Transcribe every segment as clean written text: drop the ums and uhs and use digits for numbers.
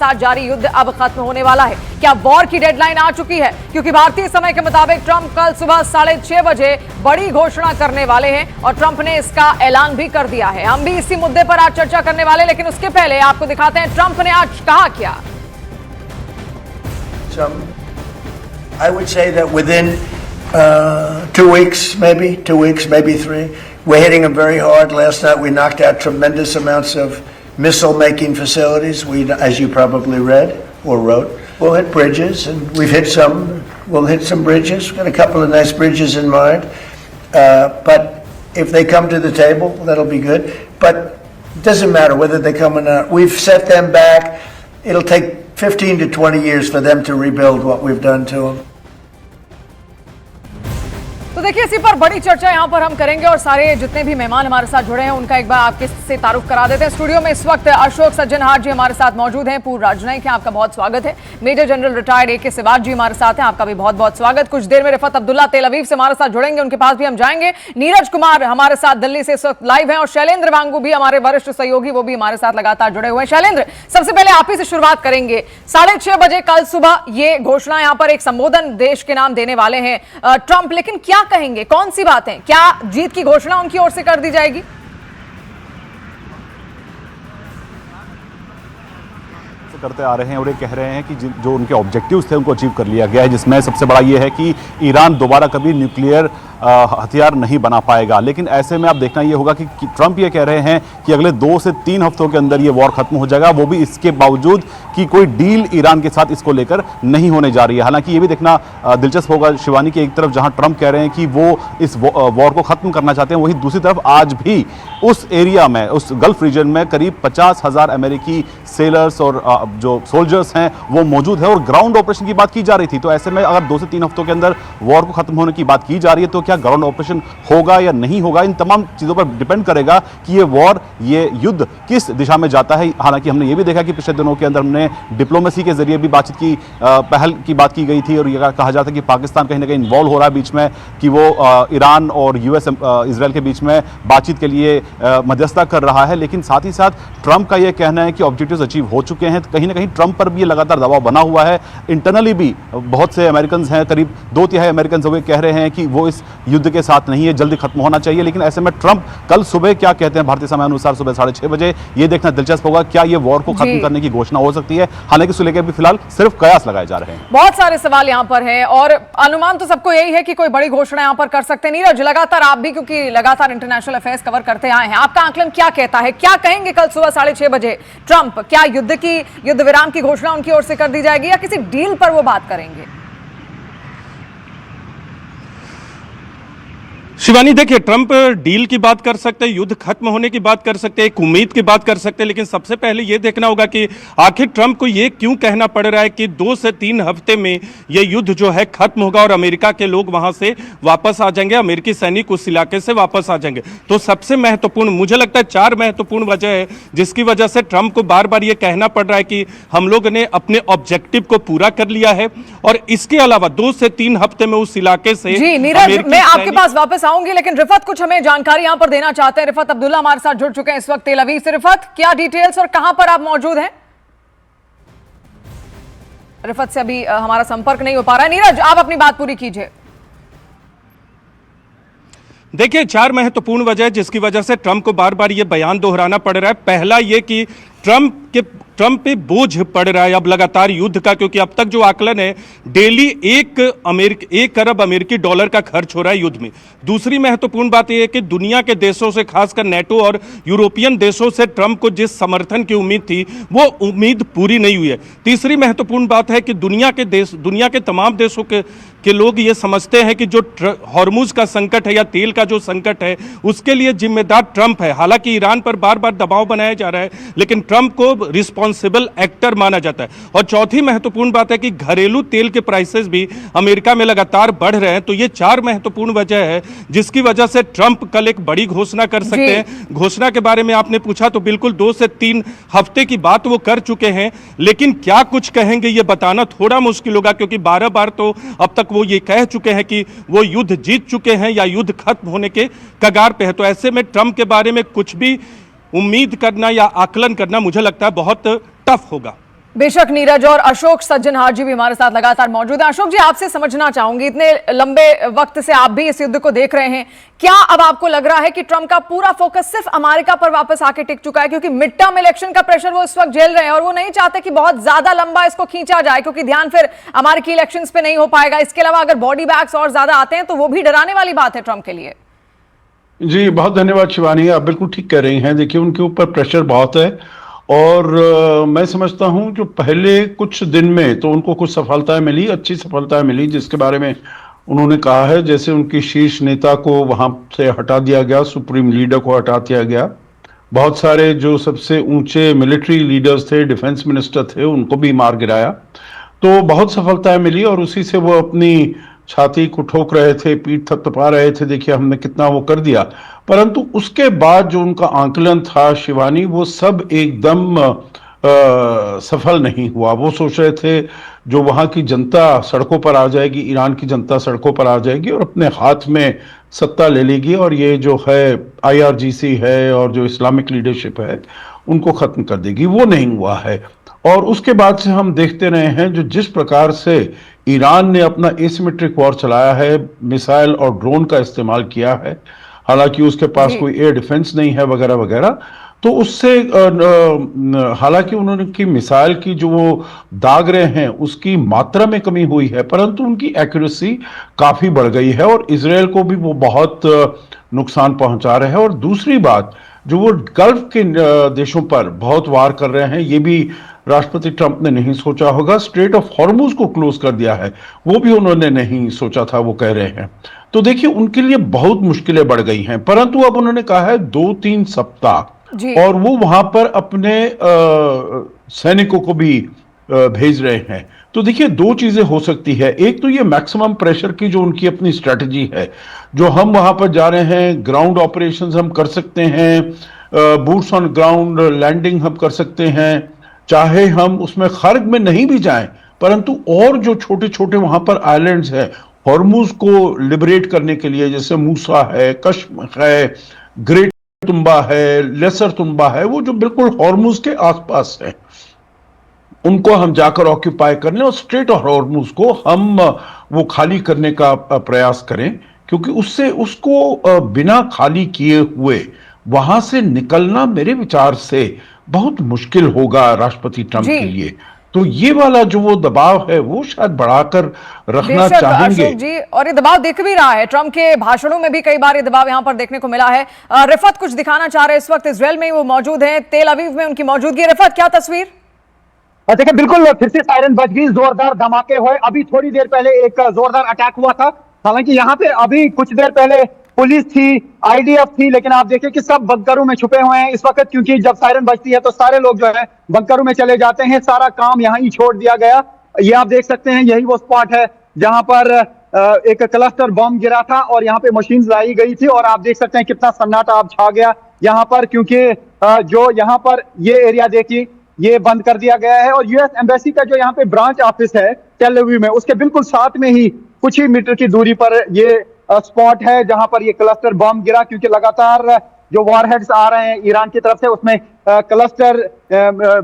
साथ जारी युद्ध अब खत्म होने वाला है। क्या वॉर की डेडलाइन आ चुकी है? क्योंकि भारतीय समय के मुताबिक ट्रंप कल सुबह 6:30 बजे बड़ी घोषणा करने वाले हैं और ट्रंप ने इसका ऐलान भी कर दिया है। हम भी इसी मुद्दे पर आज चर्चा करने वाले, लेकिन उसके पहले आपको दिखाते हैं ट्रंप ने आज कहा क्या। I would say that within 2 weeks, maybe 3, we're hitting them very hard. Last night we knocked out tremendous amounts of missile-making facilities. We, as you probably read or wrote, we'll hit bridges, and we've hit some. We'll hit some bridges. We've got a couple of nice bridges in mind. But if they come to the table, that'll be good. But it doesn't matter whether they come or not. We've set them back. It'll take 15 to 20 years for them to rebuild what we've done to them. तो देखिए, इसी पर बड़ी चर्चा यहां पर हम करेंगे और सारे जितने भी मेहमान हमारे साथ जुड़े हैं उनका एक बार आपके से तारुफ करा देते हैं। स्टूडियो में इस वक्त अशोक सज्जनहार जी हमारे साथ मौजूद हैं, पूर्व राजनयिक हैं, आपका बहुत स्वागत है। Major general retired AK Siwach जी हमारे साथ हैं, आपका भी बहुत बहुत स्वागत। कुछ देर में रिफत अब्दुल्ला तेल अवीव से हमारे साथ जुड़ेंगे, उनके पास भी हम जाएंगे। नीरज कुमार हमारे साथ दिल्ली से इस वक्त लाइव है और शैलेंद्र वांगू भी हमारे वरिष्ठ सहयोगी, वो भी हमारे साथ लगातार जुड़े हुए हैं। शैलेंद्र, सबसे पहले आप ही से शुरुआत करेंगे। 6:30 बजे कल सुबह ये घोषणा, यहां पर एक संबोधन देश के नाम देने वाले हैं ट्रंप, लेकिन क्या कहेंगे, कौन सी बातें, क्या जीत की घोषणा उनकी ओर से कर दी जाएगी? करते आ रहे हैं और ये कह रहे हैं कि जो उनके ऑब्जेक्टिव्स थे उनको अचीव कर लिया गया है, जिसमें सबसे बड़ा ये है कि ईरान दोबारा कभी न्यूक्लियर हथियार नहीं बना पाएगा। लेकिन ऐसे में आप देखना ये होगा कि ट्रंप ये कह रहे हैं कि अगले 2 से 3 हफ्तों के अंदर ये वॉर खत्म हो जाएगा, वो भी इसके बावजूद कि कोई डील ईरान के साथ इसको लेकर नहीं होने जा रही है। हालांकि ये भी देखना दिलचस्प होगा शिवानी की, एक तरफ जहां ट्रंप कह रहे हैं कि वो इस वॉर को खत्म करना चाहते हैं, वहीं दूसरी तरफ आज भी उस एरिया में, उस गल्फ रीजन में करीब 50,000 अमेरिकी सेलर्स और जो सोल्जर्स हैं वो मौजूद है और ग्राउंड ऑपरेशन की बात की जा रही थी। तो ऐसे में अगर 2 से 3 हफ्तों के अंदर वॉर को खत्म होने की बात की जा रही है, तो क्या ग्राउंड ऑपरेशन होगा या नहीं होगा, इन तमाम चीजों पर डिपेंड करेगा कि ये वॉर, ये युद्ध किस दिशा में जाता है। हालांकि हमने ये भी देखा कि पिछले दिनों के अंदर हमने डिप्लोमेसी के जरिए भी बातचीत की, पहल की बात की गई थी और यह कहा जाता है कि पाकिस्तान कहीं ना कहीं इन्वॉल्व हो रहा है बीच में, कि वो ईरान और US इसराइल के बीच में बातचीत के लिए मध्यस्थता कर रहा है। लेकिन साथ ही साथ ट्रंप का यह कहना है कि ऑब्जेक्टिव्स अचीव हो चुके हैं। कहीं ना कहीं ट्रंप पर भी लगातार दबाव बना हुआ है। इंटरनली भी बहुत से अमेरिकन हैं, करीब 2/3 अमेरिकन वे कह रहे हैं कि वो इस युद्ध के साथ नहीं है, जल्दी खत्म होना चाहिए। लेकिन ऐसे में ट्रंप कल सुबह क्या कहते हैं भारतीय समय अनुसार सुबह 6:30 बजे, ये देखना दिलचस्प होगा। क्या ये वॉर को खत्म करने की घोषणा हो सकती है? हालांकि इसको लेकर भी फिलहाल सिर्फ कयास लगाए जा रहे हैं। बहुत सारे सवाल यहां पर हैं और अनुमान तो सबको यही है कि कोई बड़ी घोषणा यहां पर कर सकते हैं। नीरज, लगातार आप भी, क्योंकि लगातार इंटरनेशनल अफेयर्स कवर करते आए हैं, आपका आकलन क्या कहता है? क्या कहेंगे कल सुबह 6:30 बजे ट्रंप? क्या युद्ध विराम की घोषणा उनकी ओर से कर दी जाएगी या किसी डील पर वो बात करेंगे? शिवानी, देखिए, ट्रंप डील की बात कर सकते हैं, युद्ध खत्म होने की बात कर सकते हैं, एक उम्मीद की बात कर सकते हैं, लेकिन सबसे पहले यह देखना होगा कि आखिर ट्रंप को यह क्यों कहना पड़ रहा है कि 2 से 3 हफ्ते में यह युद्ध जो है खत्म होगा और अमेरिका के लोग वहां से वापस आ जाएंगे, अमेरिकी सैनिक उस इलाके से वापस आ जाएंगे। तो सबसे महत्वपूर्ण, मुझे लगता है 4 महत्वपूर्ण वजह है जिसकी वजह से ट्रंप को बार बार यह कहना पड़ रहा है कि हम लोग ने अपने ऑब्जेक्टिव को पूरा कर लिया है। और इसके अलावा 2 से 3 हफ्ते में उस इलाके से, जी नीरज, मैं आपके पास वापस आऊंगी, लेकिन रिफत कुछ हमें जानकारी यहां पर देना चाहते हैं। रिफत अब्दुल्ला हमारे साथ जुड़ चुके हैं इस वक्त तेल अवीव से। रिफत, क्या डिटेल्स और कहां पर आप मौजूद हैं? रिफत से अभी हमारा संपर्क नहीं हो पा रहा है। नीरज, आप अपनी बात पूरी कीजिए। देखिए, 4 महत्वपूर्ण वजह जिसकी वजह से ट्रंप को बार बार ये बयान दोहराना पड़ रहा है। पहला ये कि ट्रंप पे बोझ पड़ रहा है अब लगातार युद्ध का, क्योंकि अब तक जो आकलन है डेली 1 अरब अमेरिकी डॉलर का खर्च हो रहा है युद्ध में। दूसरी महत्वपूर्ण बात यह है कि दुनिया के देशों से, खासकर नेटो और यूरोपियन देशों से ट्रंप को जिस समर्थन की उम्मीद थी वो उम्मीद पूरी नहीं हुई है। तीसरी महत्वपूर्ण बात है कि दुनिया के तमाम देशों के लोग ये समझते हैं कि जो हॉर्मुज का संकट है या तेल का जो संकट है उसके लिए जिम्मेदार ट्रंप है। हालांकि ईरान पर बार बार दबाव बनाया जा रहा है, लेकिन ट्रंप को रिस्पॉन्सिबल एक्टर माना जाता है। और चौथी महत्वपूर्ण बात है कि घरेलू तेल के प्राइसेस भी अमेरिका में लगातार बढ़ रहे हैं। तो ये 4 महत्वपूर्ण वजह है जिसकी वजह से ट्रंप कल एक बड़ी घोषणा कर सकते हैं। घोषणा के बारे में आपने पूछा तो बिल्कुल 2 से 3 हफ्ते की बात वो कर चुके हैं, लेकिन क्या कुछ कहेंगे ये बताना थोड़ा मुश्किल होगा, क्योंकि 12 बार तो अब तक वो ये कह चुके हैं कि वो युद्ध जीत चुके हैं या युद्ध खत्म होने के कगार पे है। तो ऐसे में ट्रंप के बारे में कुछ भी उम्मीद करना या आकलन करना मुझे लगता है बहुत टफ होगा। बेशक नीरज और अशोक सज्जनहार जी भी हमारे साथ लगातार मौजूद हैं। अशोक जी, आपसे समझना चाहूंगी, इतने लंबे वक्त से आप भी इस युद्ध को देख रहे हैं, क्या अब आपको लग रहा है कि ट्रंप का पूरा फोकस सिर्फ अमेरिका पर वापस आके टिक चुका है? क्योंकि मिड टर्म इलेक्शन का प्रेशर वो इस वक्त झेल रहे हैं और वो नहीं चाहते कि बहुत ज्यादा लंबा इसको खींचा जाए, क्योंकि ध्यान फिर अमेरिकी इलेक्शंस पे नहीं हो पाएगा। इसके अलावा अगर बॉडी बैग्स और ज्यादा आते हैं तो वो भी डराने वाली बात है ट्रंप के लिए। जी बहुत धन्यवाद शिवानी, आप बिल्कुल ठीक कह रही हैं। देखिए उनके ऊपर प्रेशर बहुत है और मैं समझता हूं जो पहले कुछ दिन में तो उनको कुछ सफलताएं मिली, अच्छी सफलताएं मिली, जिसके बारे में उन्होंने कहा है। जैसे उनकी शीर्ष नेता को वहां से हटा दिया गया, सुप्रीम लीडर को हटा दिया गया, बहुत सारे जो सबसे ऊंचे मिलिट्री लीडर्स थे, डिफेंस मिनिस्टर थे, उनको भी मार गिराया। तो बहुत सफलताएं मिली और उसी से वो अपनी छाती को ठोक रहे थे, पीठ थपथपा रहे थे, देखिए हमने कितना वो कर दिया। परंतु उसके बाद जो उनका आंकलन था शिवानी, वो सब एकदम सफल नहीं हुआ। वो सोच रहे थे जो वहां की जनता सड़कों पर आ जाएगी, ईरान की जनता सड़कों पर आ जाएगी और अपने हाथ में सत्ता ले लेगी और ये जो है IRGC है और जो इस्लामिक लीडरशिप है उनको खत्म कर देगी। वो नहीं हुआ है। और उसके बाद से हम देखते रहे हैं जो जिस प्रकार से ईरान ने अपना एसिमेट्रिक वॉर चलाया है, मिसाइल और ड्रोन का इस्तेमाल किया है, हालांकि उसके पास कोई एयर डिफेंस नहीं है वगैरह वगैरह। तो उससे हालांकि उन्होंने की मिसाइल की जो वो दाग रहे हैं उसकी मात्रा में कमी हुई है, परंतु उनकी एक्यूरेसी काफी बढ़ गई है और इजराइल को भी वो बहुत नुकसान पहुंचा रहे हैं। और दूसरी बात, जो वो गल्फ के देशों पर बहुत वार कर रहे हैं, ये भी राष्ट्रपति ट्रंप ने नहीं सोचा होगा। स्ट्रेट ऑफ हॉर्मुज को क्लोज कर दिया है, वो भी उन्होंने नहीं सोचा था, वो कह रहे हैं। तो देखिए उनके लिए बहुत मुश्किलें बढ़ गई हैं, परंतु अब उन्होंने कहा है 2-3 सप्ताह और वो वहां पर अपने सैनिकों को भी भेज रहे हैं। तो देखिए दो चीजें हो सकती है, एक तो ये मैक्सिमम प्रेशर की जो उनकी अपनी स्ट्रेटजी है, जो हम वहां पर जा रहे हैं, ग्राउंड ऑपरेशंस हम कर सकते हैं, बूट्स ऑन ग्राउंड लैंडिंग हम कर सकते हैं, चाहे हम उसमें खर्ग में नहीं भी जाएं, परंतु और जो छोटे छोटे वहां पर आइलैंड्स हैं हॉर्मुज को लिबरेट करने के लिए, जैसे मूसा है, कश्म है, ग्रेट तुम्बा है, लेसर तुम्बा है, वो जो बिल्कुल हॉर्मुज के आसपास है, उनको हम जाकर ऑक्यूपाई कर लें और स्ट्रेट ऑफ हॉर्मुज को हम वो खाली करने का प्रयास करें, क्योंकि उससे उसको बिना खाली किए हुए वहां से निकलना मेरे विचार से बहुत मुश्किल होगा राष्ट्रपति ट्रंप के लिए। तो ये वाला जो वो दबाव है वो शायद बढ़ाकर रखना चाहेंगे। अशोक जी, और ये दबाव दिख भी रहा है, ट्रंप के भाषणों में भी कई बार ये दबाव यहां पर देखने को मिला है। रिफत कुछ दिखाना चाह रहे हैं, इस वक्त इजराइल में वो मौजूद हैं, तेल अवीव में उनकी मौजूदगी। रिफत, क्या तस्वीर? देखिए बिल्कुल फिर से सायरन बज गई, जोरदार धमाके हुए। अभी थोड़ी देर पहले एक जोरदार अटैक हुआ था, हालांकि यहाँ पे अभी कुछ देर पहले पुलिस थी, IDF थी, लेकिन आप देखिए कि सब बंकरों में छुपे हुए हैं इस वक्त, क्योंकि जब सायरन बजती है तो सारे लोग जो है बंकरों में चले जाते हैं। सारा काम यहाँ ही छोड़ दिया गया। ये आप देख सकते हैं, यही वो स्पॉट है जहां पर एक क्लस्टर बॉम्ब गिरा था और यहाँ पे मशीन लाई गई थी और आप देख सकते हैं कितना सन्नाटा अब छा गया यहाँ पर, क्योंकि जो यहाँ पर ये एरिया देखिए ये बंद कर दिया गया है। और US एम्बेसी का जो यहाँ पे ब्रांच ऑफिस है टेल अवीव में, उसके बिल्कुल साथ में ही कुछ ही मीटर की दूरी पर ये स्पॉट है जहां पर ये क्लस्टर बम गिरा, क्योंकि लगातार जो वॉरहेड्स आ रहे हैं ईरान की तरफ से, उसमें क्लस्टर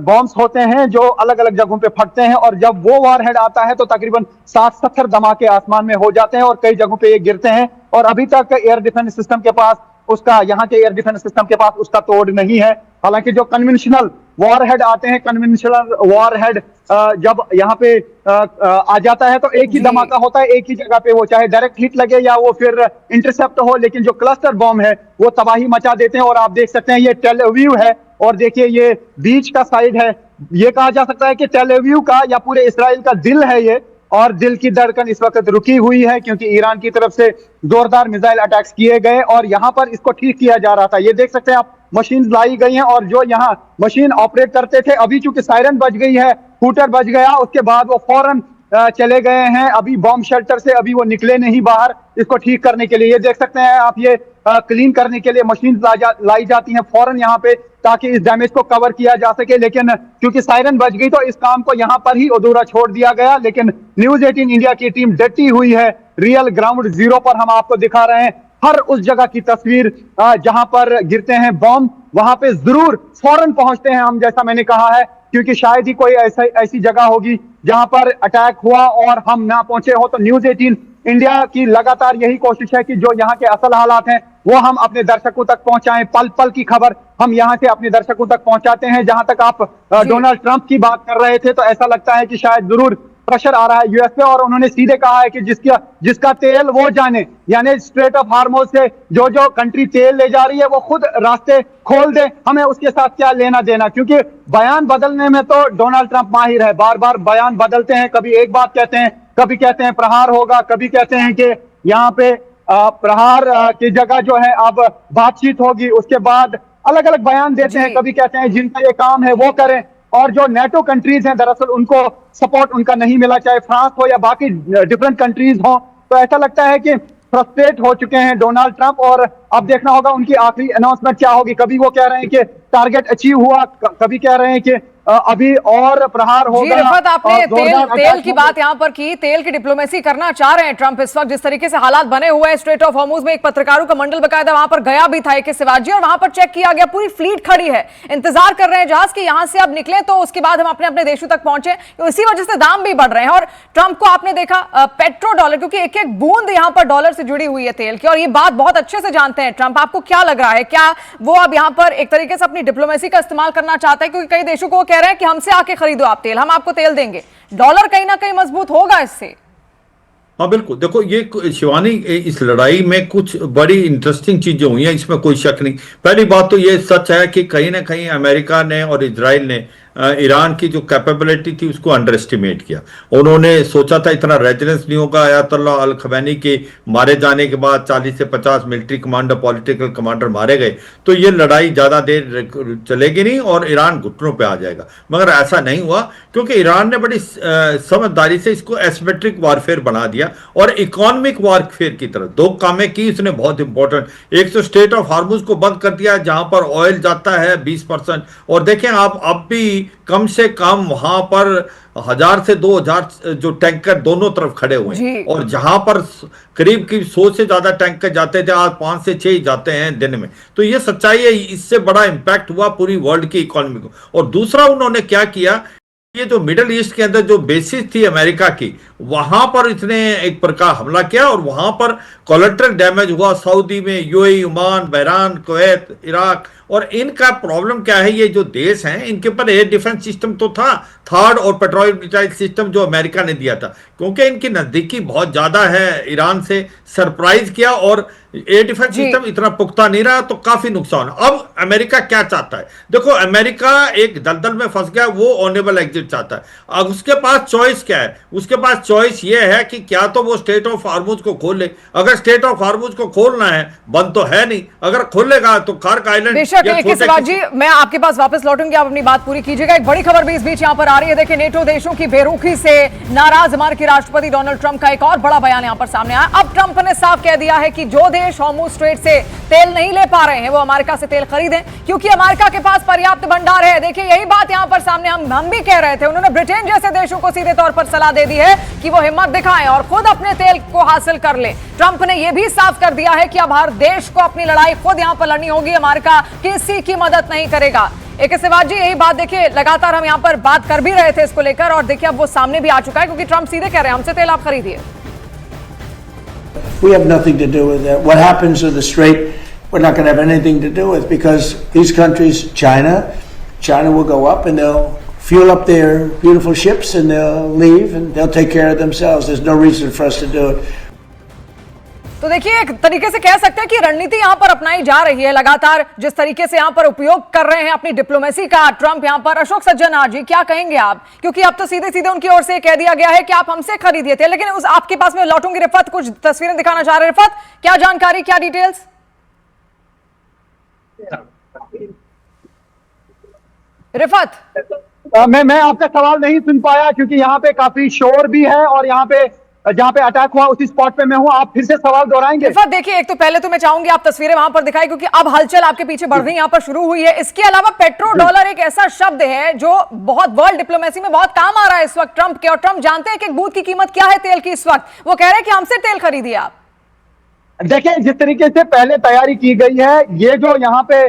बॉम्ब्स होते हैं जो अलग अलग जगहों पे फटते हैं और जब वो वॉरहेड आता है तो तकरीबन 60-70 धमाके आसमान में हो जाते हैं और कई जगहों पे ये गिरते हैं। और अभी तक एयर डिफेंस सिस्टम के पास उसका, यहाँ के एयर डिफेंस सिस्टम के पास उसका तोड़ नहीं है। हालांकि जो कन्वेंशनल वॉरहेड आते हैं, कन्वेंशनल वॉरहेड जब यहाँ पे आ जाता है तो एक ही धमाका होता है, एक ही जगह पे, वो चाहे डायरेक्ट हिट लगे या वो फिर इंटरसेप्ट हो, लेकिन जो क्लस्टर बॉम्ब है वो तबाही मचा देते हैं। और आप देख सकते हैं ये टेल अवीव है और देखिए ये बीच का साइड है। ये कहा जा सकता है कि टेल अवीव का या पूरे इसराइल का दिल है ये, और दिल की धड़कन इस वक्त रुकी हुई है क्योंकि ईरान की तरफ से जोरदार मिसाइल अटैक्स किए गए और यहां पर इसको ठीक किया जा रहा था। ये देख सकते हैं आप, मशीन लाई गई हैं और जो यहां मशीन ऑपरेट करते थे, अभी चूंकि सायरन बज गई है, हूटर बज गया, उसके बाद वो फौरन चले गए हैं अभी बॉम्ब शेल्टर से, अभी वो निकले नहीं बाहर इसको ठीक करने के लिए। ये देख सकते हैं आप, ये क्लीन करने के लिए मशीन लाई जाती हैं फौरन यहाँ पे ताकि इस डैमेज को कवर किया जा सके, लेकिन क्योंकि सायरन बज गई तो इस काम को यहाँ पर ही अधूरा छोड़ दिया गया। लेकिन न्यूज 18 इंडिया की टीम डटी हुई है, रियल ग्राउंड जीरो पर हम आपको दिखा रहे हैं हर उस जगह की तस्वीर जहां पर गिरते हैं बॉम्ब, वहां पे जरूर फौरन पहुंचते हैं हम, जैसा मैंने कहा है क्योंकि शायद ही कोई ऐसी जगह होगी जहां पर अटैक हुआ और हम ना पहुंचे हो। तो न्यूज़ 18 इंडिया की लगातार यही कोशिश है कि जो यहाँ के असल हालात हैं वो हम अपने दर्शकों तक पहुंचाएं। पल पल की खबर हम यहाँ से अपने दर्शकों तक पहुंचाते हैं। जहां तक आप डोनाल्ड ट्रंप की बात कर रहे थे, तो ऐसा लगता है कि शायद जरूर प्रेशर आ रहा है यूएस पे, और उन्होंने सीधे कहा है कि जिसका तेल वो जाने, यानी स्ट्रेट ऑफ हार्मोज से जो कंट्री तेल ले जा रही है वो खुद रास्ते खोल दे, हमें उसके साथ क्या लेना देना। क्योंकि बयान बदलने में तो डोनाल्ड ट्रंप माहिर है, बार बार बयान बदलते हैं। कभी एक बात कहते हैं, कभी कहते हैं प्रहार होगा, कभी कहते हैं कि यहाँ पे प्रहार की जगह जो है अब बातचीत होगी। उसके बाद अलग अलग बयान देते हैं, कभी कहते हैं जिनका ये काम है वो करें। और जो नेटो कंट्रीज हैं दरअसल उनको सपोर्ट उनका नहीं मिला, चाहे फ्रांस हो या बाकी डिफरेंट कंट्रीज हो। तो ऐसा लगता है कि फ्रस्ट्रेट हो चुके हैं डोनाल्ड ट्रंप, और अब देखना होगा उनकी आखिरी अनाउंसमेंट क्या होगी। कभी वो कह रहे हैं कि टारगेट अचीव हुआ, कभी कह रहे हैं कि अभी और प्रहार होगा। जी रिफत, आपने तेल की बात यहाँ पर की, तेल की डिप्लोमेसी करना चाह रहे हैं ट्रंप इस वक्त। जिस तरीके से हालात बने हुए हैं स्ट्रेट ऑफ हॉर्मुज में, एक पत्रकारों का मंडल बकायदा वहां पर गया भी था एक शिवाजी, और वहां पर चेक किया गया, पूरी फ्लीट खड़ी है, इंतजार कर रहे हैं जहाज कि यहां से अब निकले तो उसके बाद हम अपने अपने देशों तक पहुंचे। तो इसी वजह से दाम भी बढ़ रहे हैं। और ट्रंप को आपने देखा पेट्रो डॉलर, क्योंकि एक एक बूंद यहां पर डॉलर से जुड़ी हुई है तेल की, और ये बात बहुत अच्छे से जानते हैं ट्रंप। आपको क्या लग रहा है, क्या वो अब यहां पर एक तरीके से अपनी डिप्लोमेसी का इस्तेमाल करना चाहता है? क्योंकि कई देशों को कह रहे हैं कि हमसे आके खरीदो आप तेल, हम आपको तेल देंगे। डॉलर कहीं ना कहीं मजबूत होगा इससे। हाँ बिल्कुल, देखो ये शिवानी, इस लड़ाई में कुछ बड़ी इंटरेस्टिंग चीजें हुई हैं, इसमें कोई शक नहीं। पहली बात तो ये सच है कि कहीं ना कहीं अमेरिका ने और इजराइल ने ईरान की जो कैपेबिलिटी थी उसको अंडर एस्टिमेट किया। उन्होंने सोचा था इतना रेजिडेंस नहीं होगा। अयातुल्ला अल खमैनी के मारे जाने के बाद 40 से 50 मिलिट्री कमांडर, पॉलिटिकल कमांडर मारे गए, तो ये लड़ाई ज़्यादा देर चलेगी नहीं और ईरान घुटनों पे आ जाएगा। मगर ऐसा नहीं हुआ, क्योंकि ईरान ने बड़ी समझदारी से इसको एसिमेट्रिक वारफेयर बना दिया और इकोनॉमिक वारफेयर की तरफ दो कामें की उसने, बहुत इंपॉर्टेंट। एक तो स्ट्रेट ऑफ हार्मुज को बंद कर दिया जहां पर ऑयल जाता है 20%, और देखें आप अब भी कम से कम वहां पर 1000 से 2000 जो टैंकर दोनों तरफ खड़े हुए हैं, और जहां पर करीब 100 से ज्यादा टैंकर जाते थे, आज 5 से 6 ही जाते हैं दिन में। तो ये सच्चाई है, इससे बड़ा इंपैक्ट हुआ पूरी वर्ल्ड की इकोनॉमी को। और दूसरा उन्होंने क्या किया, ये जो मिडिल ईस्ट के अंदर जो बेसिस थी अमेरिका की, वहां पर इसने एक प्रकार हमला किया और वहां पर कोलेटरल डैमेज हुआ। सऊदी में, यूएई, ओमान, बहरान, कुवैत, इराक, और इनका प्रॉब्लम क्या है, ये जो देश हैं इनके पर एयर डिफेंस सिस्टम तो था, थर्ड और पेट्रोलियम मिसाइल सिस्टम जो अमेरिका ने दिया था, क्योंकि इनकी नजदीकी बहुत ज्यादा है ईरान से, सरप्राइज किया और एयर डिफेंस सिस्टम इतना पुख्ता नहीं रहा, तो काफी नुकसान। अब अमेरिका क्या चाहता है, देखो अमेरिका एक दलदल में फंस गया, वो ऑनेबल एग्जिट चाहता है। अब उसके पास चॉइस क्या है, उसके पास चॉइस ये है कि क्या तो वो स्ट्रेट ऑफ हार्मुज को खोल ले। अगर स्ट्रेट ऑफ हार्मुज को खोलना है, बंद तो है नहीं, अगर खोलेगा तो कार्क आइलैंड। शिवाजी, मैं आपके पास वापस लौटूंगी, आप अपनी बात पूरी कीजिएगा। एक बड़ी खबर भी इस बीच यहाँ पर आ रही है। देखिए, नेटो देशों की बेरुखी से नाराज अमेरिकी राष्ट्रपति डोनाल्ड ट्रंप का एक और बड़ा बयान यहाँ पर सामने आया। अब ट्रंप ने साफ कह दिया है कि जो देश हॉर्मुज स्ट्रेट से तेल नहीं ले पा रहे हैं वो अमेरिका से तेल खरीदें, क्योंकि अमेरिका के पास पर्याप्त भंडार है। देखिए, यही बात यहाँ पर सामने हम भी कह रहे थे। उन्होंने ब्रिटेन जैसे देशों को सीधे तौर पर सलाह दे दी है कि वो हिम्मत दिखाएं और खुद अपने तेल को हासिल कर ले। ट्रंप ने यह भी साफ कर दिया है कि अब हर देश को अपनी लड़ाई खुद यहां पर लड़नी होगी, अमेरिका किसी की मदद नहीं करेगा। एक शिवाजी, यही बात देखिए, लगातार हम यहां पर बात कर भी रहे थे इसको लेकर, और देखिए अब वो सामने भी आ चुका है, क्योंकि ट्रंप सीधे कह रहे हैं हमसे तेल आप खरीदिए। We have nothing to do with that. What happens to the Strait, we're not going to have anything to do with, because these countries, China will go up and they'll fuel up their beautiful ships and they'll leave and they'll take care of themselves. There's no reason for us to do it. तो देखिए, एक तरीके से कह सकते हैं कि रणनीति यहां पर अपनाई जा रही है लगातार, जिस तरीके से यहां पर उपयोग कर रहे हैं अपनी डिप्लोमेसी का ट्रंप यहां पर। अशोक सज्जनहार जी, क्या कहेंगे आप, क्योंकि अब तो सीधे सीधे उनकी ओर से कह दिया गया है कि आप हमसे खरीदिए थे, लेकिन उस आपके पास में लौटूंगी। रिफत कुछ तस्वीरें दिखाना चाह रहे हैं। रिफत, क्या जानकारी, क्या डिटेल्स? रिफत, मैं आपका सवाल नहीं सुन पाया, क्योंकि यहाँ पे काफी शोर भी है और यहाँ पे जहां पे अटैक हुआ उसी स्पॉट पे मैं हूं। आप फिर से सवाल दोहराएंगे? देखिए, एक तो पहले तो मैं चाहूंगी आप तस्वीरें वहां पर दिखाएं, क्योंकि अब हलचल आपके पीछे बढ़नी यहां पर शुरू हुई है। इसके अलावा पेट्रो डॉलर एक ऐसा शब्द है जो बहुत वर्ल्ड डिप्लोमेसी में बहुत काम आ रहा है इस वक्त ट्रंप के, और ट्रंप जानते हैं कि एक बूथ की कीमत क्या है तेल की इस वक्त। वो कह रहे हैं कि हमसे तेल खरीदिए आप। देखिए, जिस तरीके से पहले तैयारी की गई है, ये जो यहाँ पे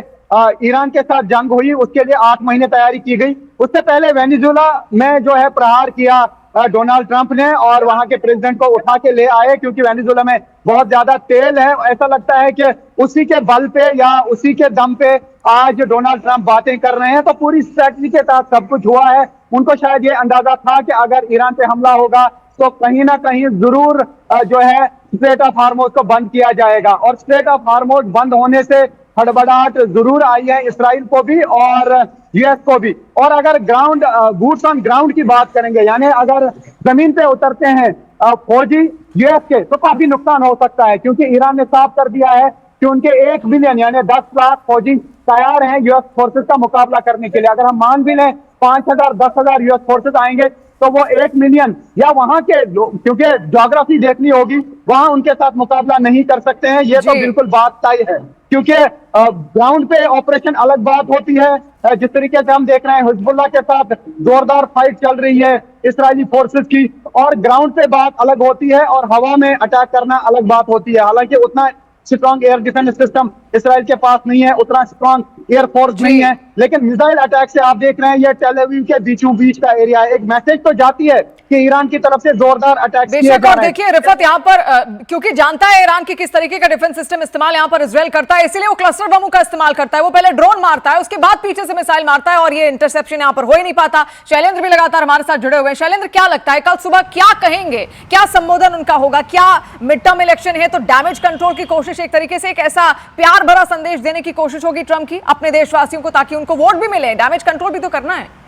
ईरान के साथ जंग हुई उसके लिए 8 महीने तैयारी की गई। उससे पहले वेनेजुएला में जो है प्रहार किया डोनाल्ड ट्रंप ने और वहां के प्रेसिडेंट को उठा के ले आए, क्योंकि वेनेजुएला में बहुत ज्यादा तेल है। ऐसा लगता है कि उसी के बल पे या उसी के दम पे आज डोनाल्ड ट्रंप बातें कर रहे हैं। तो पूरी स्ट्रैटेजी के तहत सब कुछ हुआ है। उनको शायद ये अंदाजा था कि अगर ईरान पे हमला होगा तो कहीं ना कहीं जरूर जो है स्ट्रेट ऑफ हार्मोज को बंद किया जाएगा, और स्ट्रेट ऑफ हार्मोज बंद होने से हड़बड़ाहट जरूर आई है इसराइल को भी और यूएस को भी। और अगर ग्राउंड बूट्स ऑन ग्राउंड की बात करेंगे, यानी अगर जमीन पे उतरते हैं फौजी यूएस के, तो काफी नुकसान हो सकता है, क्योंकि ईरान ने साफ कर दिया है कि उनके 1 बिलियन यानी 10 लाख फौजी तैयार हैं यूएस फोर्सेस का मुकाबला करने के लिए। अगर हम मान भी लें 5,000 10,000 यूएस फोर्सेस आएंगे तो वो 1 मिलियन या वहां के लोग, क्योंकि ज्योग्राफी देखनी होगी, वहां उनके साथ मुकाबला नहीं कर सकते हैं। ये तो बिल्कुल बात तय है, क्योंकि ग्राउंड पे ऑपरेशन अलग बात होती है। जिस तरीके से हम देख रहे हैं हिजबुल्लाह के साथ जोरदार फाइट चल रही है इस्राएली फोर्सेस की, और ग्राउंड पे बात अलग होती है और हवा में अटैक करना अलग बात होती है। हालांकि उतना strong air defence system Israel के पास नहीं है, उतना स्ट्रॉन्ग एयरफोर्स नहीं है, लेकिन मिसाइल अटैक से आप देख रहे हैं ये टेल अवीव के बीचों बीच का एरिया है। एक मैसेज तो जाती है कि ईरान की तरफ से जोरदार अटैक किए जा रहे हैं। और देखिए रिफत यहाँ पर क्योंकि जानता है ईरान की किस तरीके का डिफेंस सिस्टम इस्तेमाल यहाँ पर इजराइल करता है, इसीलिए वो क्लस्टर बमों का इस्तेमाल करता है। वो पहले ड्रोन मारता है, उसके बाद पीछे से मिसाइल मारता है, और ये इंटरसेप्शन यहाँ पर हो ही नहीं पाता। शैलेंद्र भी लगातार हमारे साथ जुड़े हुए हैं। शैलेंद्र, क्या लगता है कल सुबह क्या कहेंगे, क्या संबोधन उनका होगा? क्या मिड टर्म इलेक्शन है तो डैमेज कंट्रोल की कोशिश, एक तरीके से एक ऐसा प्यार भरा संदेश देने की कोशिश होगी ट्रंप की अपने देशवासियों को, ताकि उनको वोट भी मिले? डैमेज कंट्रोल भी तो करना है।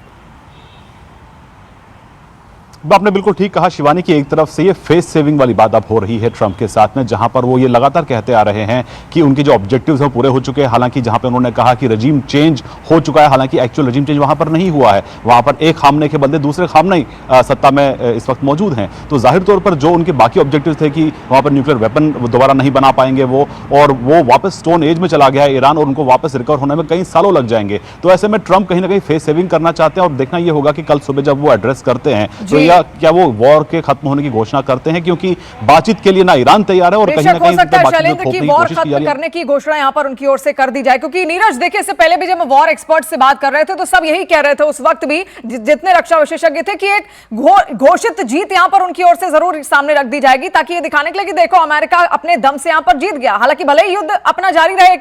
आपने बिल्कुल ठीक कहा शिवानी की, एक तरफ से ये फेस सेविंग वाली बात अब हो रही है ट्रंप के साथ में, जहां पर वो ये लगातार कहते आ रहे हैं कि उनके जो ऑब्जेक्टिव्स हैं पूरे हो चुके हैं। हालांकि जहां पे उन्होंने कहा कि रजीम चेंज हो चुका है, हालांकि एक्चुअल रजीम चेंज वहां पर नहीं हुआ है। वहां पर एक खामने के बदले दूसरे खामने सत्ता में इस वक्त मौजूद हैं। तो जाहिर तौर पर जो उनके बाकी ऑब्जेक्टिव थे कि वहां पर न्यूक्लियर वेपन दोबारा नहीं बना पाएंगे वो, और वो वापस स्टोन एज में चला गया है ईरान, और उनको वापस रिकवर होने में कई सालों लग जाएंगे। तो ऐसे में ट्रंप कहीं ना कहीं फेस सेविंग करना चाहते हैं, और देखना यह होगा कि कल सुबह जब वो एड्रेस करते हैं तो या क्या वो वॉर के खत्म होने की घोषणा करते हैं, क्योंकि बातचीत के लिए ना ईरान तैयार है और कहीं ना कहीं शैलेंद्र की वॉर खत्म करने की घोषणा यहां पर उनकी ओर से कर दी जाए। क्योंकि नीरज देखिए, इससे पहले भी जब वॉर एक्सपर्ट से बात कर रहे थे तो सब यही कह रहे थे उस वक्त भी, जितने रक्षा विशेषज्ञ थे, कि एक घोषित जीत यहां पर उनकी ओर से जरूर सामने रख दी जाएगी, ताकि ये दिखाने के लिए कि देखो अमेरिका अपने दम से यहां पर जीत गया। हालांकि भले ही युद्ध अपना जारी रहे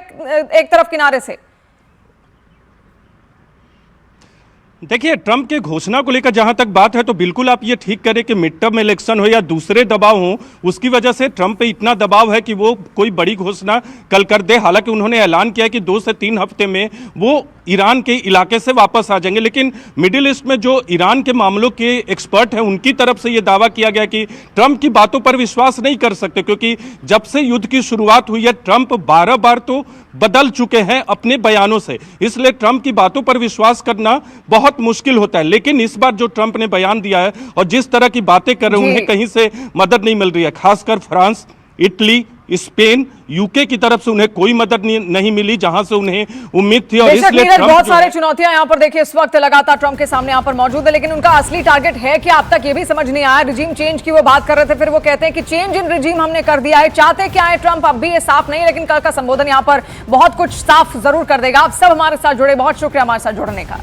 एक तरफ किनारे से। देखिए, ट्रंप के घोषणा को लेकर जहां तक बात है तो बिल्कुल आप ये ठीक करें कि मिड टर्म इलेक्शन हो या दूसरे दबाव हो, उसकी वजह से ट्रंप पे इतना दबाव है कि वो कोई बड़ी घोषणा कल कर दे। हालांकि उन्होंने ऐलान किया कि 2 से 3 हफ्ते में वो ईरान के इलाके से वापस आ जाएंगे। लेकिन मिडिल ईस्ट में जो ईरान के मामलों के एक्सपर्ट हैं उनकी तरफ से ये दावा किया गया कि ट्रंप की बातों पर विश्वास नहीं कर सकते, क्योंकि जब से युद्ध की शुरुआत हुई है ट्रंप 12 बार तो बदल चुके हैं अपने बयानों से, इसलिए ट्रंप की बातों पर विश्वास करना बहुत मुश्किल होता है। लेकिन इस बार जो ट्रंप ने बयान दिया है और जिस तरह की बातें कर रहे हैं, उन्हें कहीं से मदद नहीं मिल रही है। खासकर फ्रांस, इटली, स्पेन, यूके की तरफ से उन्हें कोई मदद नहीं मिली, जहां से उन्हें उम्मीद थी। और इसलिए बहुत सारी चुनौतियां यहां पर देखिए इस वक्त लगातार ट्रंप के सामने यहां पर मौजूद है। लेकिन उनका असली टारगेट है कि अब तक ये भी समझ नहीं आया, रिजीम चेंज की वो बात कर रहे थे, फिर वो कहते हैं कि चेंज इन रिजीम हमने कर दिया है। चाहते क्या है ट्रंप अब भी ये साफ नहीं, लेकिन कल का संबोधन यहां पर बहुत कुछ साफ जरूर कर देगा। आप सब हमारे साथ जुड़े, बहुत शुक्रिया हमारे साथ जुड़ने का।